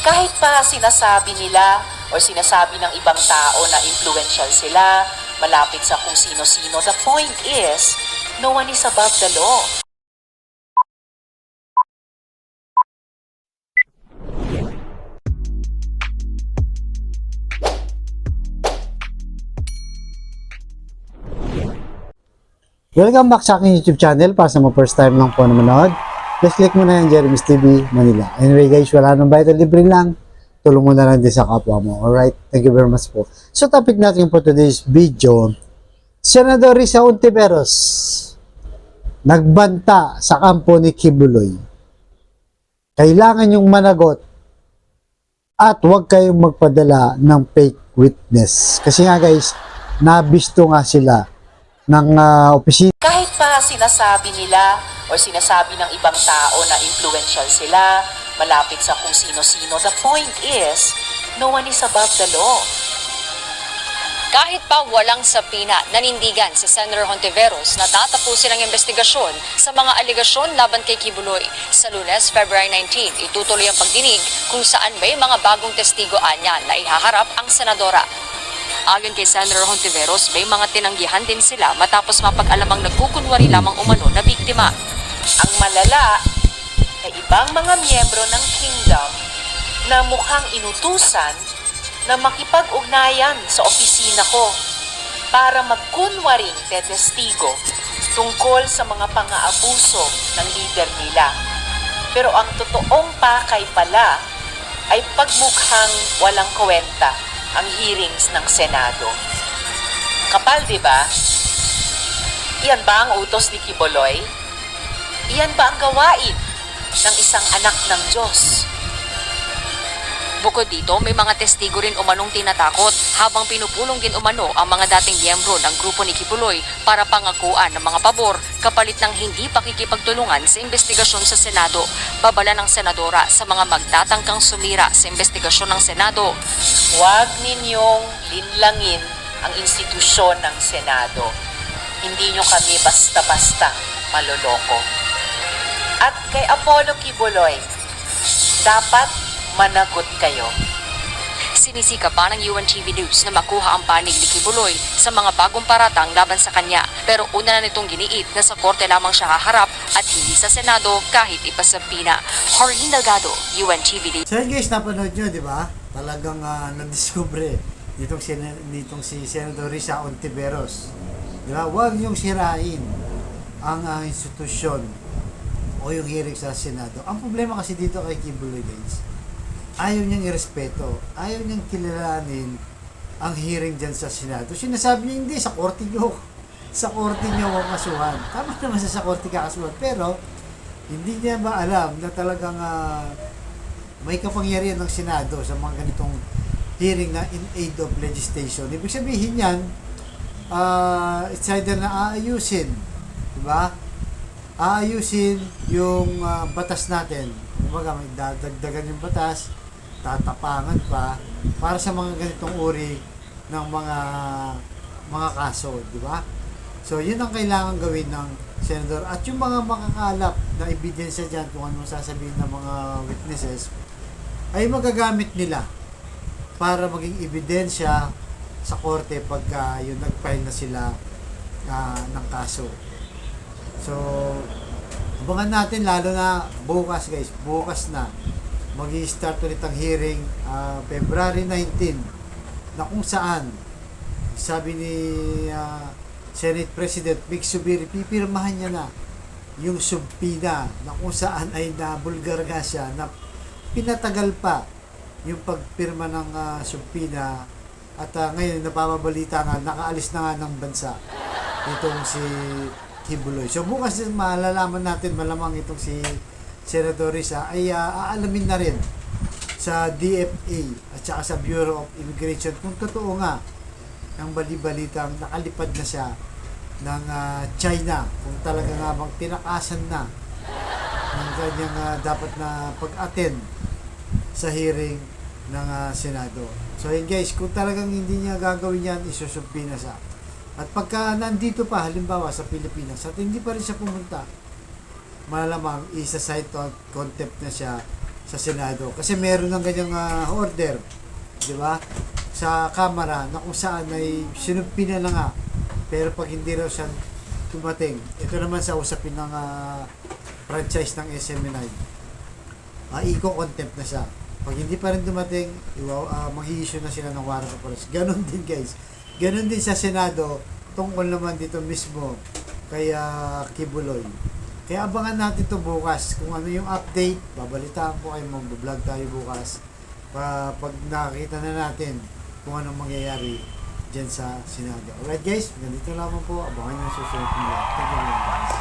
Kahit pa sinasabi nila o sinasabi ng ibang tao na influential sila, malapit sa kung sino-sino, the point is, no one is above the law. Welcome back sa aking YouTube channel. Para sa mga first time lang po na manood, please click mo na yung Jeremy's TV Manila. Anyway guys, wala nang bayad, libre lang. Tulong mo na lang din sa kapwa mo. Alright, thank you very much po. So topic natin for today's video, Senador Risa Hontiveros nagbanta sa kampo ni Kibuloy. Kailangan yung managot at huwag kayong magpadala ng fake witness. Kasi nga guys, nabisto nga sila ng opisina. Kahit pa sinasabi nila o sinasabi ng ibang tao na influential sila, malapit sa kung sino-sino, the point is, no one is above the law. Kahit pa walang sapina, nanindigan si Senator Hontiveros na tatapusin ang investigasyon sa mga aligasyon laban kay Kibuloy. Sa Lunes, February 19, itutuloy ang pagdinig kung saan may mga bagong testigo anya na ihaharap ang senadora. Ayon kay Senator Hontiveros, may mga tinanggihan din sila matapos mapag-alamang nagkukunwari lamang umano na biktima. Ang malala ay ibang mga miyembro ng kingdom na mukhang inutusan na makipag-ugnayan sa opisina ko para magkunwaring tetestigo tungkol sa mga pang-aabuso ng leader nila. Pero ang totoong pakay pala ay pagmukhang walang kwenta ang hearings ng Senado. Kapal, di ba? Iyan ba ang utos ni Kibuloy? Iyan ba ang gawain ng isang anak ng Diyos? Bukod dito, may mga testigo rin umanong tinatakot habang pinupulong din umano ang mga dating miyembro ng grupo ni Kibuloy para pangakuan ng mga pabor kapalit ng hindi pakikipagtulungan sa investigasyon sa Senado. Babala ng senadora sa mga magtatangkang sumira sa investigasyon ng Senado. Huwag ninyong linlangin ang institusyon ng Senado. Hindi nyo kami basta-basta maloloko. At kay Apollo Kibuloy, dapat managot kayo. Sinisika pa ng UNTV News na makuha ang panig ni Kibuloy sa mga bagong paratang laban sa kanya. Pero una na nitong giniit na sa korte lamang siya haharap at hindi sa Senado kahit ipasabina. Harleen Delgado, UNTV News. So yun guys, napanood nyo, di ba? Talagang nadiskubre nitong si Senador Risa Hontiveros. Di ba? Huwag niyong sirain ang institusyon o yung hearing sa Senado. Ang problema kasi dito kay Kibuloy guys, ayaw niyang irespeto, ayaw niyang kilalanin ang hearing dyan sa Senado. Sinasabi niya, hindi, sa korte niyo. Sa korte niyo makasuhan. Tama naman sa korte kakasuhan. Pero, hindi niya ba alam na talagang may kapangyarihan ng Senado sa mga ganitong hearing na in aid of legislation. Ibig sabihin yan, it's either na aayusin, diba? Aayusin yung batas natin. Kumbaga, may dadagdagan yung batas, tatapangan pa para sa mga ganitong uri ng mga kaso, di ba? So, yun ang kailangan gawin ng senador. At yung mga makakalap na ebidensya dyan, kung ano sasabihin ng mga witnesses, ay magagamit nila para maging ebidensya sa korte pagka yung nag-file na sila ng kaso. So, abangan natin lalo na bukas guys, bukas na mag-i-start ulit ang hearing February 19 na kung saan sabi ni Senate President Vic Zubiri, pipirmahan niya na yung subpoena na kung saan ay nabulgar nga siya na pinatagal pa yung pagpirma ng subpoena at ngayon napapabalita nga nakaalis na nga ng bansa itong si Kibuloy. So bukas din malalaman natin malamang itong si Senador Risa ay aalamin na rin sa DFA at saka sa Bureau of Immigration kung totoo nga ang bali-balitang nakalipad na siya ng China, kung talaga nga bang tinakasan na ng kanyang dapat na pag-attend sa hearing ng Senado. So yun guys, kung talagang hindi niya gagawin yan, isusumpina siya. At pagka nandito pa, halimbawa sa Pilipinas, at hindi pa rin siya pumunta, malamang isa-cite contempt na siya sa Senado. Kasi meron ng ganyang order, di ba? Sa Kamara na kung saan ay sinumpi na nga. Pero pag hindi raw siya dumating, ito naman sa usapin ng franchise ng SMNI, i-contempt na siya. Pag hindi pa rin dumating, mag-i-issue na sila ng warrant of arrest. Ganon din guys. Ganon din sa Senado, tungkol naman dito mismo kay Kibuloy. Kaya abangan natin ito bukas. Kung ano yung update, babalitaan ko kayo, mag-vlog tayo bukas. Pag nakita na natin kung anong mangyayari dyan sa Senado. Alright guys, ganito lamang po. Abangan nyo yung susunod ng vlog. Thank you very much.